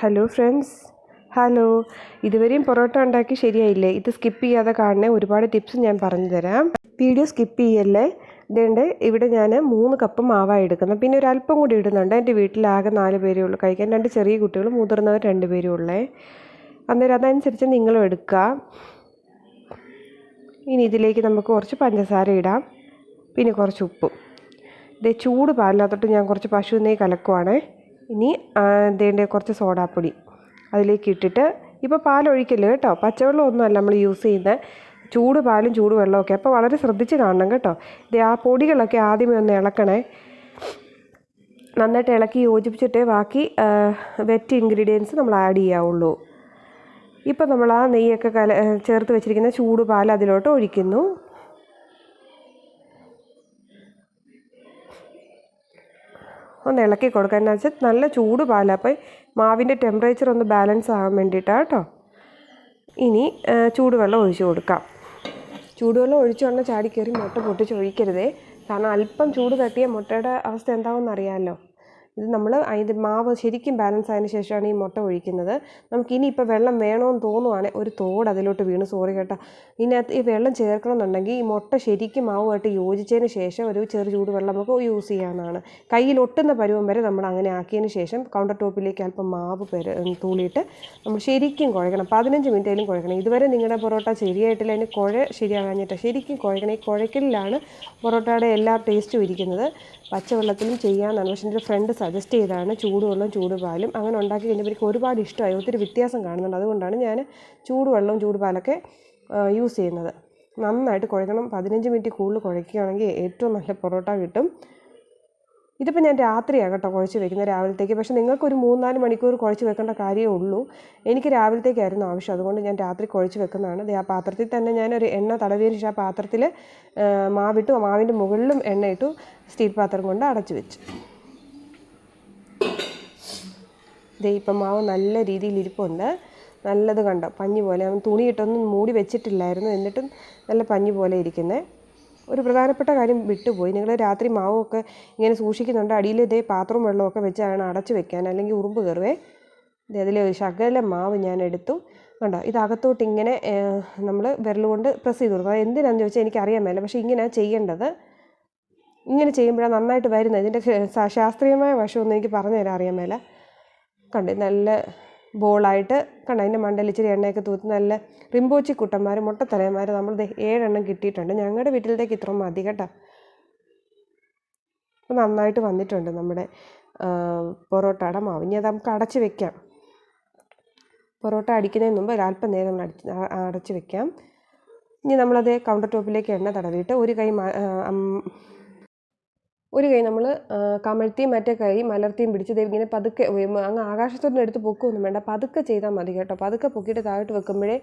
Hello friends, hello. ഇതുവരെയും പൊറോട്ട ഉണ്ടാക്കി ശരിയായില്ലേ? ഇത് സ്കിപ്പ് ചെയ്യാതെ കാണണേ, ഒരുപാട് ടിപ്സ് ഞാൻ പറഞ്ഞു തരാം. വീഡിയോ സ്കിപ്പ് ചെയ്യല്ലേ. ഇതുണ്ട്, ഇവിടെ ഞാൻ 3 കപ്പ് മാവാണ് എടുക്കുന്നത്. പിന്നെ ഒരു അല്പം കൂടി ഇടുന്നുണ്ട്. എൻ്റെ വീട്ടിലാകെ 4 പേരേ ഉള്ളൂ കഴിക്കാൻ. 2 ചെറിയ കുട്ടികളും മുതിർന്നവർ 2 പേരും ഉള്ളേ. അന്നേരം അതനുസരിച്ച് നിങ്ങളും എടുക്കുക. ഇനി ഇതിലേക്ക് നമുക്ക് കുറച്ച് പഞ്ചസാര ഇടാം, പിന്നെ കുറച്ച് ഉപ്പും. ഇത് ചൂട് പാലിനകത്തോട്ട് ഞാൻ കുറച്ച് പശു നെയ്യ് കലക്കുവാണേ. ഇനി ഇതിൻ്റെ കുറച്ച് സോഡാപ്പൊടി അതിലേക്ക് ഇട്ടിട്ട്, ഇപ്പോൾ പാലൊഴിക്കല്ലേ കേട്ടോ, പച്ചവെള്ളം ഒന്നുമല്ല നമ്മൾ യൂസ് ചെയ്യുന്നത്, ചൂട് പാലും ചൂട് വെള്ളമൊക്കെ. അപ്പോൾ വളരെ ശ്രദ്ധിച്ച് കാണണം കേട്ടോ. ഇത് ആ പൊടികളൊക്കെ ആദ്യമേ ഒന്ന് ഇളക്കണേ. നന്നായിട്ട് ഇളക്കി യോജിപ്പിച്ചിട്ടേ ബാക്കി വെറ്റ് ഇൻഗ്രീഡിയൻസ് നമ്മൾ ആഡ് ചെയ്യാവുള്ളൂ. ഇപ്പോൾ നമ്മൾ ആ നെയ്യൊക്കെ ചേർത്ത് വെച്ചിരിക്കുന്ന ചൂട് പാൽ അതിലോട്ട് ഒഴിക്കുന്നു. ഒന്ന് ഇളക്കി കൊടുക്കുക. എന്ന് വെച്ചാൽ നല്ല ചൂട് പാലാണ്, അപ്പോൾ മാവിൻ്റെ ടെമ്പറേച്ചർ ഒന്ന് ബാലൻസ് ആകാൻ വേണ്ടിയിട്ടാണ് കേട്ടോ. ഇനി ചൂടുവെള്ളം ഒഴിച്ച് കൊടുക്കാം. ചൂടുവെള്ളം ഒഴിച്ചുകൊണ്ട് ചാടി കയറി മുട്ട പൊട്ടിച്ച് ഒഴിക്കരുതേ, കാരണം അല്പം ചൂട് തട്ടിയ മുട്ടയുടെ അവസ്ഥ എന്താണെന്ന് അറിയാമല്ലോ. ഇത് നമ്മൾ അതിൻ്റെ മാവ് ശരിക്കും ബാലൻസ് ആയതിന് ശേഷമാണ് ഈ മുട്ട ഒഴിക്കുന്നത്. നമുക്കിനി ഇപ്പോൾ വെള്ളം വേണമെന്ന് തോന്നുവാണെങ്കിൽ ഒരു തോട് അതിലോട്ട് വീണ്, സോറി കേട്ടോ, ഇതിനകത്ത് ഈ വെള്ളം ചേർക്കണമെന്നുണ്ടെങ്കിൽ ഈ മുട്ട ശരിക്കും മാവുമായിട്ട് യോജിച്ചതിന് ശേഷം ഒരു ചെറു ചൂടുവെള്ളം നമുക്ക് യൂസ് ചെയ്യാവുന്നതാണ്. കയ്യിൽ ഒട്ടുന്ന പരുവം വരെ നമ്മൾ അങ്ങനെ ആക്കിയതിന് ശേഷം കൗണ്ടർ ടോപ്പിലേക്ക് അല്പം മാവ് തൂളിയിട്ട് നമ്മൾ ശരിക്കും കുഴക്കണം. 15 മിനിറ്റേലും കുഴക്കണം. ഇതുവരെ നിങ്ങളുടെ പൊറോട്ട ശരിയായിട്ടില്ല, അതിന് കുഴ ശരിയാകാഞ്ഞിട്ട് ശരിക്കും കുഴക്കണം. ഈ കുഴക്കലിലാണ് പൊറോട്ടയുടെ എല്ലാ ടേസ്റ്റും ഇരിക്കുന്നത്. പച്ചവെള്ളത്തിലും ചെയ്യാമെന്നാണ്, പക്ഷേ എൻ്റെ ഫ്രണ്ട് സജസ്റ്റ് ചെയ്തതാണ് ചൂടുവെള്ളം ചൂടുപാലും. അങ്ങനെ ഉണ്ടാക്കി കഴിഞ്ഞപ്പോൾ ഒരുപാട് ഇഷ്ടമായി, ഒത്തിരി വ്യത്യാസം കാണുന്നുണ്ട്. അതുകൊണ്ടാണ് ഞാൻ ചൂടുവെള്ളവും ചൂടുപാലൊക്കെ യൂസ് ചെയ്യുന്നത്. നന്നായിട്ട് കുഴക്കണം. 15 മിനിറ്റ് കൂടുതൽ കുഴയ്ക്കുകയാണെങ്കിൽ ഏറ്റവും നല്ല പൊറോട്ട കിട്ടും. ഇതിപ്പോൾ ഞാൻ രാത്രിയാണ് കേട്ടോ കുഴച്ച് വെക്കുന്നത്, രാവിലത്തേക്ക്. പക്ഷേ നിങ്ങൾക്കൊരു 3-4 മണിക്കൂർ കുഴച്ച് വെക്കേണ്ട കാര്യമേ ഉള്ളൂ. എനിക്ക് രാവിലത്തേക്കായിരുന്നു ആവശ്യം, അതുകൊണ്ട് ഞാൻ രാത്രി കുഴച്ച് വെക്കുന്നതാണ്. ആ പാത്രത്തിൽ തന്നെ ഞാനൊരു എണ്ണ തടവിയതിന് ശേഷം ആ പാത്രത്തിൽ മാവിട്ടു, മാവിൻ്റെ മുകളിലും എണ്ണ ഇട്ടു, സ്റ്റീൽ പാത്രം കൊണ്ട് അടച്ചു വെച്ചു. ദേ ഇപ്പം മാവ് നല്ല രീതിയിൽ ഇരിപ്പുണ്ട്. നല്ലത് കണ്ടോ, പഞ്ഞി പോലെ. തുണിയിട്ടൊന്നും മൂടി വെച്ചിട്ടില്ലായിരുന്നു, എന്നിട്ടും നല്ല പഞ്ഞി പോലെ ഇരിക്കുന്നത്. ഒരു പ്രധാനപ്പെട്ട കാര്യം വിട്ടുപോയി, നിങ്ങൾ രാത്രി മാവൊക്കെ ഇങ്ങനെ സൂക്ഷിക്കുന്നുണ്ട്, അടിയിൽ ഇതേ പാത്രവും വെള്ളമൊക്കെ വെച്ചാണ് അടച്ചു വെക്കാൻ, അല്ലെങ്കിൽ ഉറുമ്പ് കയറുവേ. അതിൽ ഒരു ശകലം മാവ് ഞാൻ എടുത്തു, കണ്ടോ. ഇതകത്തോട്ട് ഇങ്ങനെ നമ്മൾ വിരലുകൊണ്ട് പ്രസ് ചെയ്ത് കൊടുക്കുക. എന്തിനാണെന്ന് ചോദിച്ചാൽ എനിക്കറിയാൻ മേല, പക്ഷേ ഇങ്ങനെയാണ് ചെയ്യേണ്ടത്. ഇങ്ങനെ ചെയ്യുമ്പോഴാണ് നന്നായിട്ട് വരുന്നത്. ഇതിൻ്റെ ശാസ്ത്രീയമായ വശമൊന്നും എനിക്ക് പറഞ്ഞു തരാൻ അറിയാൻ മേല. കണ്ട് നല്ല ബോളായിട്ട് കണ്ട, അതിൻ്റെ മണ്ടയിൽ ഇച്ചിരി എണ്ണയൊക്കെ തൂത്ത് നല്ല റിമ്പോച്ചി കുട്ടന്മാർ, മുട്ടത്തലയന്മാർ നമ്മൾ 7 എണ്ണം കിട്ടിയിട്ടുണ്ട്. ഞങ്ങളുടെ വീട്ടിലത്തേക്ക് ഇത്ര മതി കേട്ടോ. അപ്പോൾ നന്നായിട്ട് വന്നിട്ടുണ്ട് നമ്മുടെ പൊറോട്ടയുടെ മാവ്. ഇനി അത് നമുക്ക് അടച്ച് വെക്കാം. പൊറോട്ട അടിക്കുന്നതിന് മുമ്പ് ഒരല്പം നേരം നമ്മൾ അടച്ച് വെക്കാം. ഇനി നമ്മളത് കൗണ്ടർ ടോപ്പിലേക്ക് എണ്ണ തടവിയിട്ട് ഒരു കൈ നമ്മൾ കമഴ്ത്തിയും മറ്റേ കൈ മലർത്തിയും പിടിച്ച് ഇങ്ങനെ പതുക്കെ, അങ്ങ് ആകാശത്തോടെ എടുത്ത് പൊക്കുകയൊന്നും വേണ്ട, പതുക്കെ ചെയ്താൽ മതി കേട്ടോ. പതുക്കെ പൊക്കിയിട്ട് താഴോട്ട് വെക്കുമ്പോഴേ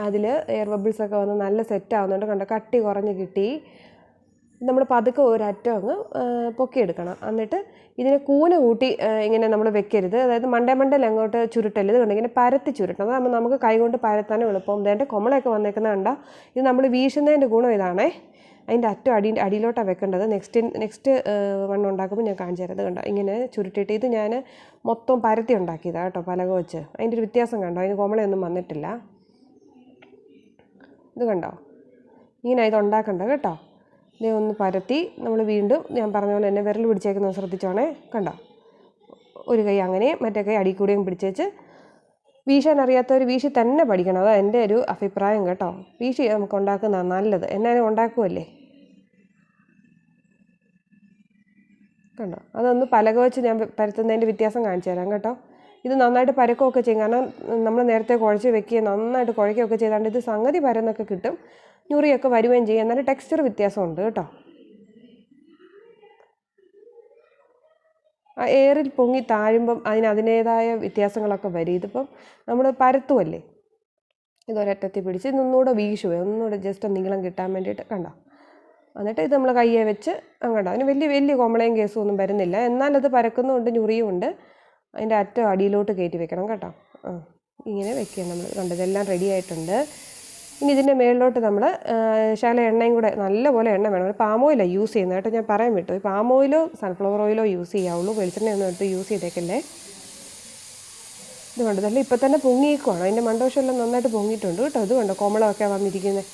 അതിൽ എയർ ബബിൾസൊക്കെ വന്ന് നല്ല സെറ്റ് ആവുന്നുണ്ട്. കണ്ടോ, കട്ടി കുറഞ്ഞ് കിട്ടി. നമ്മൾ പതുക്കെ ഒരറ്റം അങ്ങ് പൊക്കിയെടുക്കണം. എന്നിട്ട് ഇതിനെ കൂന കൂട്ടി ഇങ്ങനെ നമ്മൾ വെക്കരുത്, അതായത് മണ്ടയിൽ അങ്ങോട്ട് ചുരുട്ടരുത്. കണ്ടോ, ഇങ്ങനെ പരത്തി ചുരുട്ടണം. അതാകുമ്പോൾ നമുക്ക് കൈ കൊണ്ട് പരത്താനും എളുപ്പം. ഇതിൻ്റെ കൊമളയൊക്കെ വന്നേക്കുന്നത് കണ്ടോ. ഇത് നമ്മൾ വീശുന്നതിൻ്റെ ഗുണം ഇതാണേ. അതിൻ്റെ അറ്റം അടിയിലോട്ടാണ് വെക്കേണ്ടത്. നെക്സ്റ്റ് വണ്ണം ഉണ്ടാക്കുമ്പോൾ ഞാൻ കാണിച്ചു തരാം. കണ്ടോ, ഇങ്ങനെ ചുരുട്ടിയിട്ട് ഇത് ഞാൻ മൊത്തം പരത്തി ഉണ്ടാക്കിയതാണ് കേട്ടോ, പലക വെച്ച്. അതിൻ്റെ ഒരു വ്യത്യാസം കണ്ടോ, അതിന് കൊമളയൊന്നും വന്നിട്ടില്ല. ഇത് കണ്ടോ, ഇങ്ങനെ ഇത് ഉണ്ടാക്കണ്ട കേട്ടോ. ഇതേ ഒന്ന് പരത്തി നമ്മൾ വീണ്ടും ഞാൻ പറഞ്ഞ പോലെ തന്നെ വിരൽ പിടിച്ചേക്കുന്നത് ശ്രദ്ധിച്ചോണേ. കണ്ടോ, ഒരു കൈ അങ്ങനെ മറ്റേ കൈ അടി കൂടിയും പിടിച്ചേച്ച്. വീശാൻ അറിയാത്തവർ വീശി തന്നെ പഠിക്കണം, അതാണ് എൻ്റെ ഒരു അഭിപ്രായം കേട്ടോ. വീശി നമുക്ക് ഉണ്ടാക്കുന്നതാണ് നല്ലത്, എന്നാലും ഉണ്ടാക്കുമല്ലേ. കണ്ടോ, അതൊന്ന് പലക വെച്ച് ഞാൻ പരത്തുന്നതിൻ്റെ വ്യത്യാസം കാണിച്ചു തരാം കേട്ടോ. ഇത് നന്നായിട്ട് പരക്കുകയൊക്കെ ചെയ്യും, കാരണം നമ്മൾ നേരത്തെ കുഴച്ച് വെക്കുകയും നന്നായിട്ട് കുഴക്കുകയൊക്കെ ചെയ്താണ്ട് ഇത് സംഗതി പരന്നൊക്കെ കിട്ടും, ഞുറിയൊക്കെ വരുകയും ചെയ്യും. എന്നാലും ടെക്സ്ചർ വ്യത്യാസമുണ്ട് കേട്ടോ. ആ എയറിൽ പൊങ്ങി താഴുമ്പം അതിനേതായ വ്യത്യാസങ്ങളൊക്കെ വരും. ഇതിപ്പം നമ്മൾ പരത്തുമല്ലേ, ഇതൊരറ്റത്തിൽ പിടിച്ച് ഒന്നുകൂടെ വീശുവേ, ഒന്നുകൂടെ ജസ്റ്റ് നീളം കിട്ടാൻ വേണ്ടിയിട്ട്. കണ്ടോ, എന്നിട്ട് ഇത് നമ്മൾ കയ്യെ വെച്ച് അങ്ങോട്ടോ. അതിന് വലിയ കോമളയും കേസും ഒന്നും വരുന്നില്ല, എന്നാലത് പരക്കുന്നുമുണ്ട് ഞുറിയുമുണ്ട്. അതിൻ്റെ അറ്റം അടിയിലോട്ട് കയറ്റി വെക്കണം കേട്ടോ. ഇങ്ങനെ വെക്കുക നമ്മൾ. കണ്ടോ, ഇതെല്ലാം റെഡി ആയിട്ടുണ്ട്. ഇനി ഇതിൻ്റെ മേളിലോട്ട് നമ്മൾ ശകലം എണ്ണയും കൂടെ, നല്ലപോലെ എണ്ണ വേണം. പാം ഓയിലാണ് യൂസ് ചെയ്യുന്നത് കേട്ടോ, ഞാൻ പറയാൻ വിട്ടു. പാം ഓയിലോ സൺഫ്ലവർ ഓയിലോ യൂസ് ചെയ്യാവുള്ളൂ, വെളിച്ചെണ്ണയൊന്നും എടുത്ത് യൂസ് ചെയ്തേക്കല്ലേ. ഇത് കണ്ടോ, ഇതെല്ലാം ഇപ്പം തന്നെ പൊങ്ങിയേക്കുവാണ്. അതിൻ്റെ മണ്ടവശമെല്ലാം നന്നായിട്ട് പൊങ്ങിയിട്ടുണ്ട് കേട്ടോ. ഇത് കണ്ടോ കോമളമൊക്കെ വന്നിരിക്കുന്നത്.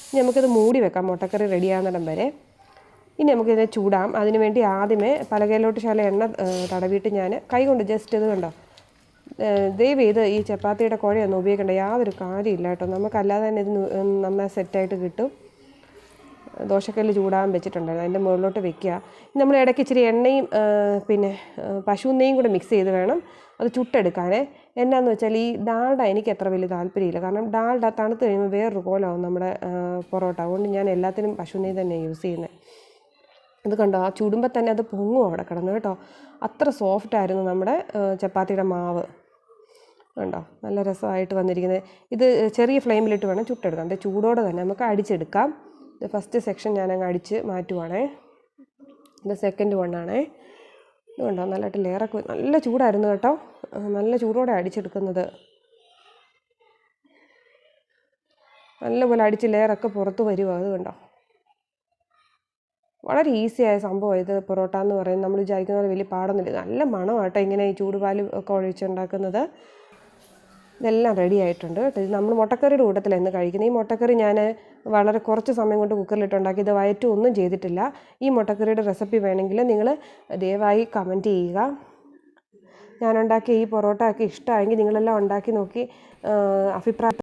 ഇനി നമുക്കിത് മൂടി വെക്കാം മുട്ടക്കറി റെഡിയാകുന്നിടം വരെ. ഇനി നമുക്കിതിനെ ചൂടാം. അതിന് വേണ്ടി ആദ്യമേ പലകയിലോട്ട് എണ്ണ തടവിയിട്ട് ഞാൻ കൈ കൊണ്ട് ജസ്റ്റ് ഇത് കണ്ടോ, ദയവ് ചെയ്ത് ഈ ചപ്പാത്തിയുടെ കുഴയൊന്നും ഉപയോഗിക്കേണ്ട യാതൊരു കാര്യമില്ല കേട്ടോ. നമുക്കല്ലാതെ തന്നെ ഇത് നന്നായി സെറ്റായിട്ട് കിട്ടും. ദോശക്കല്ല് ചൂടാൻ വെച്ചിട്ടുണ്ടായിരുന്നു, അതിൻ്റെ മുകളിലോട്ട് വെക്കുക. നമ്മൾ ഇടയ്ക്ക് ഇച്ചിരി എണ്ണയും പിന്നെ പശു നെയ്യും കൂടെ മിക്സ് ചെയ്ത് വേണം അത് ചുട്ടെടുക്കാനേ. എന്നാന്ന് വെച്ചാൽ ഈ ഡാൽഡ എനിക്ക് അത്ര വലിയ താല്പര്യമില്ല. കാരണം ഡാൽഡ തണുത്ത് കഴിയുമ്പോൾ വേറൊരു കോലമാവും നമ്മുടെ പൊറോട്ട. അതുകൊണ്ട് ഞാൻ എല്ലാത്തിനും പശു നെയ്യ് തന്നെ യൂസ് ചെയ്യുന്നത്. ഇത് കണ്ടോ, ആ ചുടുമ്പോൾ തന്നെ അത് പൊങ്ങും അവിടെ കിടന്നു കേട്ടോ. അത്ര സോഫ്റ്റായിരുന്നു നമ്മുടെ ചപ്പാത്തിയുടെ മാവ്. കണ്ടോ നല്ല രസമായിട്ട് വന്നിരിക്കുന്നത്. ഇത് ചെറിയ ഫ്ലെയിമിലിട്ട് വേണം ചുട്ടെടുക്കാം. അത് ചൂടോടെ തന്നെ നമുക്ക് അടിച്ചെടുക്കാം. ഇത് ഫസ്റ്റ് സെക്ഷൻ ഞാനങ്ങ് അടിച്ച് മാറ്റുവാണേ. ഇത് സെക്കൻഡ് വണ്ണാണേ. ഇത് കണ്ടോ നല്ലതായിട്ട് ലെയറൊക്കെ നല്ല ചൂടായിരുന്നു കേട്ടോ. നല്ല ചൂടോടെ അടിച്ചെടുക്കുന്നത്. നല്ലപോലെ അടിച്ച് ലെയറൊക്കെ പുറത്ത് വരുമോ. അത് കണ്ടോ വളരെ ഈസിയായ സംഭവം ഇത് പൊറോട്ട എന്ന് പറയുന്നത്. നമ്മൾ വിചാരിക്കുന്ന പോലെ വലിയ പാടൊന്നുമില്ല. നല്ല മണമാട്ടോ ഇങ്ങനെ ഈ ചൂടുപാൽ ഒക്കെ ഒഴിച്ചുണ്ടാക്കുന്നത്. ഇതെല്ലാം റെഡി ആയിട്ടുണ്ട് കേട്ടോ. ഇത് നമ്മൾ മുട്ടക്കറിയുടെ കൂട്ടത്തിലാണ് ഇന്ന് കഴിക്കുന്നത്. ഈ മുട്ടക്കറി ഞാൻ വളരെ കുറച്ച് സമയം കൊണ്ട് കുക്കറിലിട്ടുണ്ടാക്കി. ഇത് വയറ്റും ഒന്നും ചെയ്തിട്ടില്ല. ഈ മുട്ടക്കറിയുടെ റെസിപ്പി വേണമെങ്കിൽ നിങ്ങൾ ദയവായി കമൻറ്റ് ചെയ്യുക. ഞാനുണ്ടാക്കിയ ഈ പൊറോട്ട ഒക്കെ ഇഷ്ടമായെങ്കിൽ നിങ്ങളെല്ലാം ഉണ്ടാക്കി നോക്കി അഭിപ്രായം